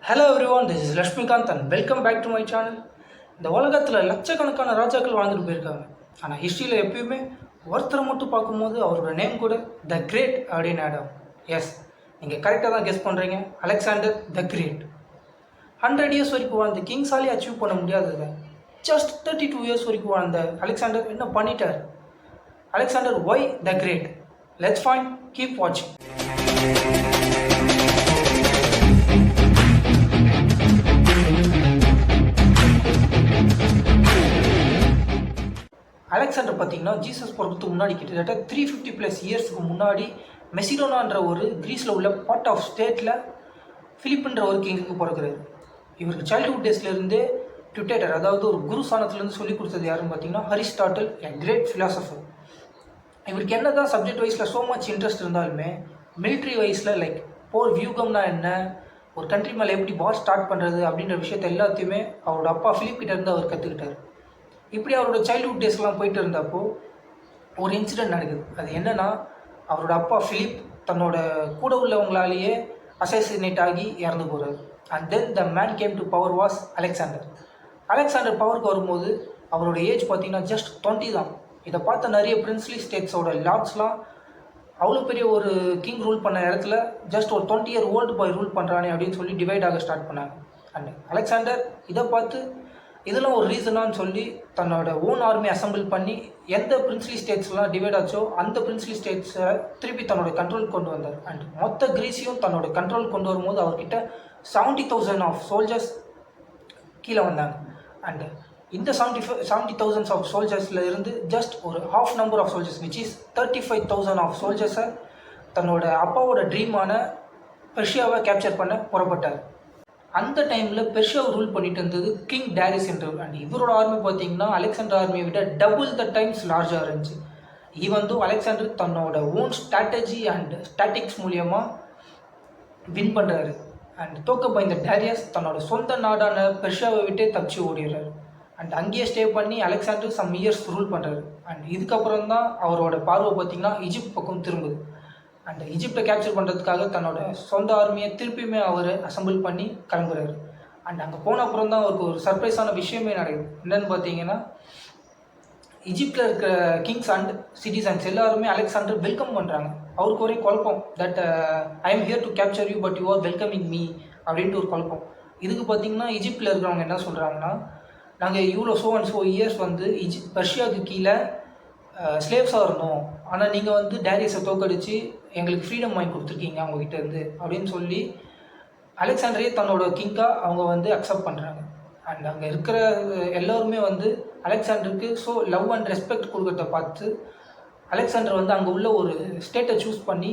Hello everyone, this is Lakshmikanth and welcome back to my channel. இந்த உலகத்தில் லட்சக்கணக்கான ராஜாக்கள் வாழ்ந்துட்டு போயிருக்காங்க. ஆனால் ஹிஸ்ட்ரியில் எப்பயுமே ஒருத்தரை மட்டும் பார்க்கும்போது அவரோட நேம் கூட த கிரேட் அப்படின்னு ஆடும். எஸ், நீங்கள் கரெக்டாக தான் கெஸ் பண்ணுறீங்க. Alexander the great. 100 இயர்ஸ் வரைக்கும் வாழ்ந்த கிங்ஸாலே அச்சீவ் பண்ண முடியாதது. ஜஸ்ட் 32 இயர்ஸ் வரைக்கும் வாழ்ந்த அலெக்சாண்டர் என்ன பண்ணிட்டார்? Alexander why the great? Let's find. Keep வாட்சிங். அலெக்சாண்டர் பார்த்தீங்கன்னா ஜீசஸ் பிறக்கிறதுக்கு முன்னாடி கிட்டத்தட்ட 350+ இயர்ஸுக்கு முன்னாடி மெசிடோனான்ற ஒரு கிரீஸில் உள்ள பார்ட் ஆஃப் ஸ்டேட்டில் ஃபிலிப்புன்ற ஒரு கிங்குக்கு பிறக்கிறாரு. இவருக்கு சைல்டுஹுட் டேஸ்லேருந்தே ட்யூட்டேட்டர், அதாவது ஒரு குரு ஸ்தானத்துலேருந்து சொல்லிக் கொடுத்தது யாருன்னு பார்த்தீங்கன்னா அரிஸ்டாட்டில், எ கிரேட் ஃபிலாசபர். இவருக்கு என்ன தான் சப்ஜெக்ட் வைஸில் ஸோ மச் இன்ட்ரெஸ்ட் இருந்தாலுமே மிலிட்ரி வைஸில் லைக் போர் வியூகம்னா என்ன, ஒரு கண்ட்ரி மேலே எப்படி வார் ஸ்டார்ட் பண்ணுறது அப்படின்ற விஷயத்த எல்லாத்தையுமே அவரோட அப்பா ஃபிலிப் கிட்டேருந்து அவர் கற்றுக்கிட்டார். இப்படி அவரோட சைல்டுஹுட் டேஸ்லாம் போயிட்டு இருந்தப்போ ஒரு இன்சிடென்ட் நடக்குது. அது என்னென்னா, அவரோட அப்பா ஃபிலிப் தன்னோட கூட உள்ளவங்களாலேயே அசைசினேட் ஆகி இறந்து போகிறார். And then the man came to power was Alexander. Alexander பவருக்கு வரும்போது அவரோட ஏஜ் பார்த்தீங்கன்னா ஜஸ்ட் 20 தான். இதை பார்த்த நிறைய பிரின்ஸ்லி ஸ்டேட்ஸோட லார்ட்ஸ்லாம் அவ்வளோ பெரிய ஒரு கிங் ரூல் பண்ண இடத்துல ஜஸ்ட் ஒரு 20 இயர் ஓல்டு பாய் ரூல் பண்ணுறானே அப்படின்னு சொல்லி டிவைட் ஆக ஸ்டார்ட் பண்ணாங்க. அண்ட் அலெக்சாண்டர் இதை பார்த்து இதெல்லாம் ஒரு ரீசனான்னு சொல்லி தன்னோட ஓன் ஆர்மி அசம்பிள் பண்ணி எந்த பிரின்ஸ்லி ஸ்டேட்ஸ்லாம் டிவைட் ஆச்சோ அந்த பிரின்ஸ்லி ஸ்டேட்ஸை திருப்பி தன்னோட கண்ட்ரோல் கொண்டு வந்தார். அண்ட் மொத்த கிரீஸையும் தன்னோட கண்ட்ரோல் கொண்டு வரும்போது அவர்கிட்ட 70,000 ஆஃப் சோல்ஜர்ஸ் கீழே வந்தாங்க. அண்ட் இந்த 70,000 ஆஃப் சோல்ஜர்ஸில் இருந்து ஜஸ்ட் ஒரு half number of soldiers which is 35,000 of சோல்ஜர்ஸை தன்னோட அப்பாவோட ட்ரீமான பெர்ஷியாவை கேப்சர் பண்ண புறப்பட்டார். அந்த டைமில் பெர்ஷியாவை ரூல் பண்ணிட்டு இருந்தது கிங் டேரிஸ் என்றவர். அண்ட் இவரோட ஆர்மி பார்த்தீங்கன்னா அலெக்சாண்டர் ஆர்மியை விட டபுள் த டைம்ஸ் லார்ஜாக இருந்துச்சு. ஈவன் தோ அலெக்சாண்டர் தன்னோட ஓன் ஸ்ட்ராட்டஜி அண்ட் ஸ்டாட்டிக்ஸ் மூலியமாக வின் பண்ணுறாரு. அண்ட் தோக்க பயந்த டேரியஸ் தன்னோட சொந்த நாடான பெர்ஷியாவை விட்டே தப்பிச்சு ஓடிடுறாரு. அண்ட் அங்கேயே ஸ்டே பண்ணி அலெக்சாண்டர் சம் இயர்ஸ் ரூல் பண்ணுறாரு. அண்ட் இதுக்கப்புறம் தான் அவரோட பார்வை பார்த்திங்கன்னா ஈஜிப்ட் பக்கம் திரும்புது. அண்ட் ஈஜிப்டை கேப்சர் பண்ணுறதுக்காக தன்னோட சொந்த ஆர்மியை திருப்பியுமே அவர் அசம்பிள் பண்ணி கிளம்புறாரு. அண்ட் அங்கே போன அப்புறம் தான் அவருக்கு ஒரு சர்ப்ரைஸான விஷயமே நடக்குது. என்னென்னு பார்த்தீங்கன்னா, ஈஜிப்டில் இருக்கிற கிங்ஸ் அண்ட் சிட்டிசன்ஸ் எல்லாருமே அலெக்சாண்டர் வெல்கம் பண்ணுறாங்க. அவருக்கு ஒரே குழப்பம், that I am here to capture you but you are welcoming me அப்படின்ட்டு ஒரு குழப்பம். இதுக்கு பார்த்தீங்கன்னா ஈஜிப்டில் இருக்கிறவங்க என்ன சொல்கிறாங்கன்னா, நாங்கள் இவ்வளோ ஸோ இயர்ஸ் வந்து பெர்ஷியாவுக்கு கீழே ஸ்லேவ்ஸாக இருந்தோம், ஆனால் நீங்கள் வந்து டேரியஸை தோக்கடிச்சு எங்களுக்கு ஃப்ரீடம் வாங்கி கொடுத்துருக்கீங்க அவங்ககிட்ட இருந்து அப்படின்னு சொல்லி அலெக்சாண்டரே தன்னோட கிங்காக அவங்க வந்து அக்செப்ட் பண்ணுறாங்க. அண்ட் அங்கே இருக்கிற எல்லோருமே வந்து அலெக்சாண்டருக்கு ஸோ லவ் அண்ட் ரெஸ்பெக்ட் கொடுக்கறத பார்த்து அலெக்சாண்டர் வந்து அங்கே உள்ள ஒரு ஸ்டேட்டை சூஸ் பண்ணி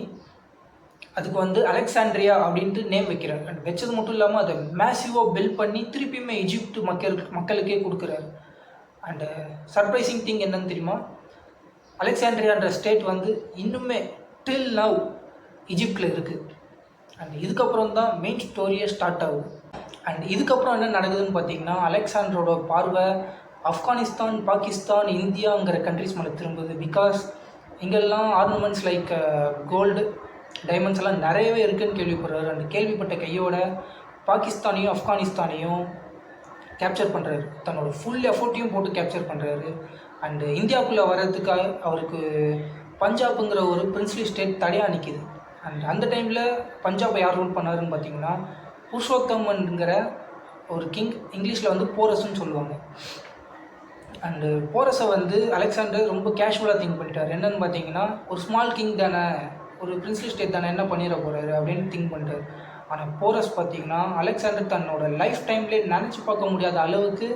அதுக்கு வந்து அலெக்சாண்ட்ரியா அப்படின்ட்டு நேம் வைக்கிறார். அண்ட் வச்சது மட்டும் இல்லாமல் அதை மேசிவாக பில்ட் பண்ணி திருப்பியுமே ஈஜிப்ட் மக்களுக்கே கொடுக்குறாரு. அண்டு சர்ப்ரைசிங் திங் என்னன்னு தெரியுமா, அலெக்சாண்ட்ரியான்ற ஸ்டேட் வந்து இன்னுமே டில் நவ் ஈஜிப்டில் இருக்குது. அண்ட் இதுக்கப்புறம் தான் மெயின் ஸ்டோரியே ஸ்டார்ட் ஆகுது. அண்ட் இதுக்கப்புறம் என்ன நடக்குதுன்னு பார்த்தீங்கன்னா, அலெக்சாண்டரோட பார்வை ஆப்கானிஸ்தான், பாகிஸ்தான், இந்தியாங்கிற கண்ட்ரிஸ் மேலே திரும்புது. பிகாஸ் இங்கெல்லாம் ஆர்னமெண்ட்ஸ் லைக் கோல்டு, டைமண்ட்ஸ் எல்லாம் நிறையவே இருக்குதுன்னு கேள்விப்படுறாரு. அண்ட் கேள்விப்பட்ட கையோட பாகிஸ்தானையும் ஆப்கானிஸ்தானையும் கேப்சர் பண்ணுறாரு. தன்னோட ஃபுல் எஃபோர்ட்டையும் போட்டு கேப்சர் பண்ணுறாரு. அண்டு இந்தியாவுக்குள்ளே வர்றதுக்காக அவருக்கு பஞ்சாப்புங்கிற ஒரு பிரின்ஸ்லி ஸ்டேட் தடையாக நிற்கிது. அண்ட் அந்த டைமில் பஞ்சாபை யார் ரூல் பண்ணாருன்னு பார்த்தீங்கன்னா புருஷோத்தமன்கிற ஒரு கிங், இங்கிலீஷில் வந்து போரஸ்ன்னு சொல்லுவாங்க. அண்டு போரஸை வந்து அலெக்சாண்டர் ரொம்ப கேஷுவலாக திங்க் பண்ணிட்டார். என்னென்னு பார்த்தீங்கன்னா, ஒரு ஸ்மால் கிங் தானே, ஒரு பிரின்ஸ்லி ஸ்டேட் தானே, என்ன பண்ணிட போகிறாரு அப்படின்னு திங்க் பண்ணிட்டார். ஆனால் போரஸ் பார்த்தீங்கன்னா அலெக்சாண்டர் தன்னோட லைஃப் டைம்லேயே நினச்சி பார்க்க முடியாத அளவுக்கு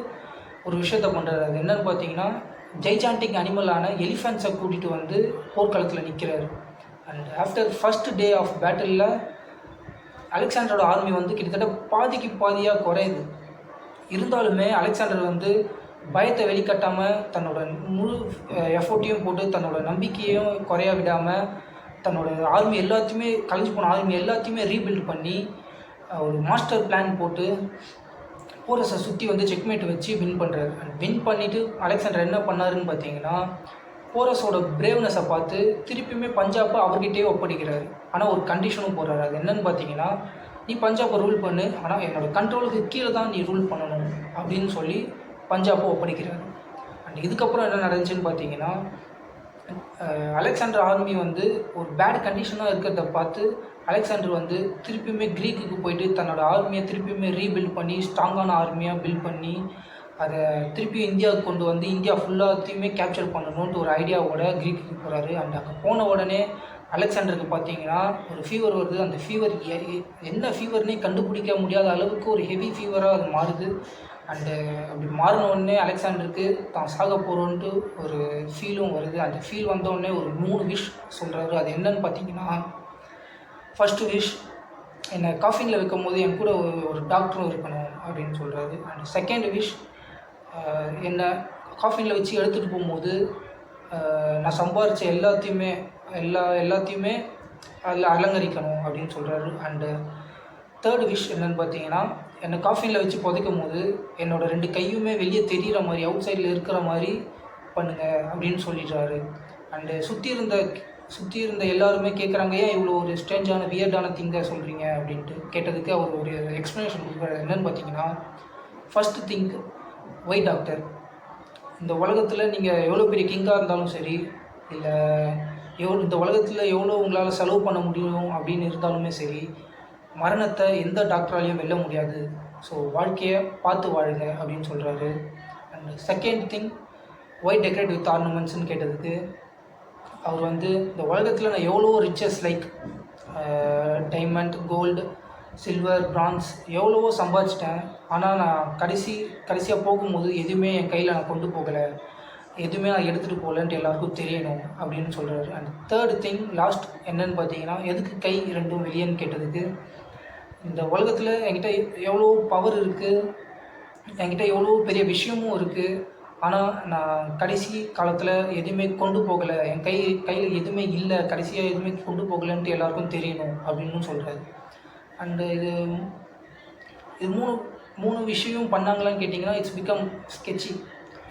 ஒரு விஷயத்த பண்ணுறாரு. அது என்னென்னு பார்த்தீங்கன்னா, ஜெய்ஜாண்டிக் அனிமலான எலிஃபென்ட்ஸை கூட்டிகிட்டு வந்து போர்க்களத்தில் நிற்கிறாரு. And after first day of பேட்டிலில் அலெக்சாண்டரோட ஆர்மி வந்து கிட்டத்தட்ட பாதிக்கு பாதியாக குறையுது. இருந்தாலுமே அலெக்சாண்டர் வந்து பயத்தை வெளிக்காட்டாமல் தன்னோட முழு எஃபோர்ட்டையும் போட்டு தன்னோட நம்பிக்கையும் குறைய விடாமல் தன்னோட ஆர்மி எல்லாத்தையுமே கலைஞ்சு போன ஆர்மி எல்லாத்தையுமே ரீபில்ட் பண்ணி ஒரு மாஸ்டர் பிளான் போட்டு போரஸை சுற்றி வந்து செக்மேட் வச்சு வின் பண்ணுறாரு. அண்ட் வின் பண்ணிவிட்டு அலெக்சாண்டர் என்ன பண்ணாருன்னு பார்த்தீங்கன்னா, போரஸோட பிரேவ்னஸை பார்த்து திருப்பியுமே பஞ்சாப்பை அவர்கிட்டயே ஒப்படைக்கிறாரு. ஆனால் ஒரு கண்டிஷனும் போடுறாரு. அது என்னன்னு பார்த்தீங்கன்னா, நீ பஞ்சாபை ரூல் பண்ணு, ஆனால் என்னோடய கண்ட்ரோலுக்கு கீழே தான் நீ ரூல் பண்ணணும் அப்படின்னு சொல்லி பஞ்சாபை ஒப்படைக்கிறார். அண்ட் இதுக்கப்புறம் என்ன நடந்துச்சுன்னு பார்த்தீங்கன்னா, அலெக்சாண்டர் ஆர்மி வந்து ஒரு பேட் கண்டிஷனாக இருக்கிறத பார்த்து அலெக்சாண்டர் வந்து திருப்பியுமே க்ரீக்குக்கு போயிட்டு தன்னோட ஆர்மியை திருப்பியுமே ரீபில்ட் பண்ணி ஸ்ட்ராங்கான ஆர்மியாக பில்ட் பண்ணி அதை திருப்பி இந்தியாவுக்கு கொண்டு வந்து இந்தியா ஃபுல்லாத்தையுமே கேப்சர் பண்ணணுன்ட்டு ஒரு ஐடியாவோட க்ரீக்குக்கு போகிறாரு. அண்ட் அங்கே போன உடனே அலெக்சாண்டருக்கு பார்த்தீங்கன்னா ஒரு ஃபீவர் வருது. அந்த ஃபீவர் என்ன ஃபீவர்னே கண்டுபிடிக்க முடியாத அளவுக்கு ஒரு ஹெவி ஃபீவராக அது மாறுது. அண்டு அப்படி மாறின உடனே அலெக்சாண்டருக்கு தான் சாக போகிறோன்ட்டு ஒரு ஃபீலும் வருது. அந்த ஃபீல் வந்தோடனே ஒரு 3 விஷ் சொல்கிறாரு. அது என்னன்னு பார்த்தீங்கன்னா, ஃபஸ்ட்டு விஷ், என்னை காஃபினில் வைக்கும் போது என் கூட ஒரு டாக்டரும் இருக்கணும் அப்படின்னு சொல்கிறாரு. அண்ட் செகண்ட் விஷ், என்னை காஃபினில் வச்சு எடுத்துகிட்டு போகும்போது நான் சம்பாரித்த எல்லாத்தையுமே அதில் அலங்கரிக்கணும் அப்படின்னு சொல்கிறாரு. அண்டு தேர்ட் விஷ் என்னென்னு பார்த்தீங்கன்னா, என்னை காஃபினில் வச்சு புதைக்கும் போது என்னோடய 2 கையுமே வெளியே தெரிகிற மாதிரி, அவுட் சைடில் இருக்கிற மாதிரி பண்ணுங்கள் அப்படின்னு சொல்லிடுறாரு. அண்டு சுற்றி இருந்த எல்லாருமே கேட்குறாங்க, ஏன் இவ்வளோ ஒரு ஸ்ட்ரேஞ்சான வியர்டான திங்கை சொல்கிறீங்க அப்படின்ட்டு. கேட்டதுக்கு அவர் ஒரு எக்ஸ்ப்ளனேஷன் கொடுக்குறாரு. என்னென்னு பார்த்தீங்கன்னா, ஃபஸ்ட்டு திங்க், ஒய் டாக்டர், இந்த உலகத்தில் நீங்கள் எவ்வளோ பெரிய கிங்காக இருந்தாலும் சரி, இல்லை இந்த உலகத்தில் எவ்வளோ உங்களால் செலவு பண்ண முடியும் அப்படின்னு இருந்தாலுமே சரி, மரணத்தை எந்த டாக்டராலையும் வெல்ல முடியாது. ஸோ வாழ்க்கையை பார்த்து வாழுங்க அப்படின்னு சொல்கிறாரு. And second thing, why decorate with ஆர்னமெண்ட்ஸ்ன்னு கேட்டதுக்கு அவர் வந்து இந்த உலகத்தில் நான் எவ்வளோ riches like diamond, gold, silver, bronze எவ்வளவோ சம்பாதிச்சிட்டேன். ஆனால் நான் கடைசியாக போகும்போது எதுவுமே என் கையில் நான் கொண்டு போகலை, எதுவுமே நான் எடுத்துகிட்டு போகலன்ட்டு எல்லாருக்கும் தெரியணும் அப்படின்னு சொல்கிறாரு. அண்ட் தேர்ட் திங், லாஸ்ட் என்னன்னு பார்த்தீங்கன்னா, எதுக்கு கை 2 வெளியேன்னு கேட்டதுக்கு, இந்த உலகத்தில் என்கிட்ட எவ்வளோ பவர் இருக்குது, என்கிட்ட எவ்வளோ பெரிய விஷயமும் இருக்குது, ஆனால் நான் கடைசி காலத்தில் எதுவுமே கொண்டு போகலை, என் கையில் எதுவுமே இல்லை, கடைசியாக எதுவுமே கொண்டு போகலைன்ட்டு எல்லாருக்கும் தெரியணும் அப்படின்னு சொல்கிறாரு. அண்டு இது 3 விஷயம் பண்ணாங்களான்னு கேட்டிங்கன்னா, இட்ஸ் பிகம் ஸ்கெட்சி.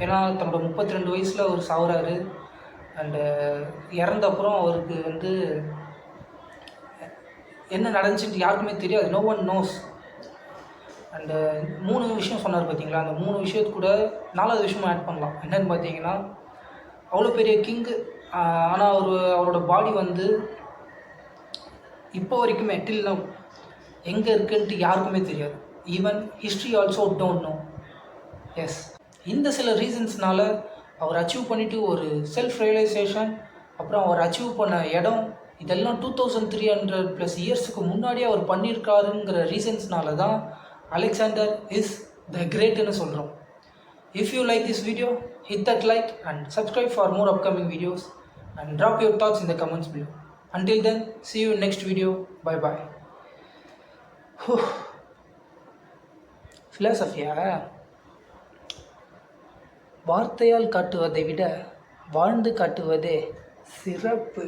ஏன்னா தன்னோட 32 வயசில் அவர் சாகுறாரு. அண்டு இறந்த அப்புறம் அவருக்கு வந்து என்ன நடந்துச்சுன்ட்டு யாருக்குமே தெரியாது, நோ ஒன் நோஸ். அண்டு 3 விஷயம் சொன்னார் பார்த்தீங்களா, அந்த 3 விஷயத்து கூட 4வது விஷயமும் ஆட் பண்ணலாம். என்னென்னு பார்த்தீங்கன்னா, அவ்வளோ பெரிய கிங்கு, ஆனால் அவரோட பாடி வந்து இப்போ வரைக்குமே டில் நவ் எங்கே இருக்குன்ட்டு யாருக்குமே தெரியாது. Even history also don't know. Yes, இந்த சில ரீசன்ஸ்னால அவர் அச்சீவ் பண்ணிவிட்டு ஒரு செல்ஃப் ரியலைசேஷன், அப்புறம் அவர் அச்சீவ் பண்ண இடம், இதெல்லாம் 2300+ இயர்ஸுக்கு முன்னாடியே அவர் பண்ணியிருக்காருங்கிற ரீசன்ஸ்னால தான் அலெக்சாண்டர் இஸ் த கிரேட்னு சொல்கிறோம். If you like this video, hit that like and subscribe for more upcoming videos and drop your thoughts in the comments below. Until then, see you in next video. Bye bye. ஃபிலாசபியா வார்த்தையால் காட்டுவதை விட வாழ்ந்து காட்டுவதே சிறப்பு.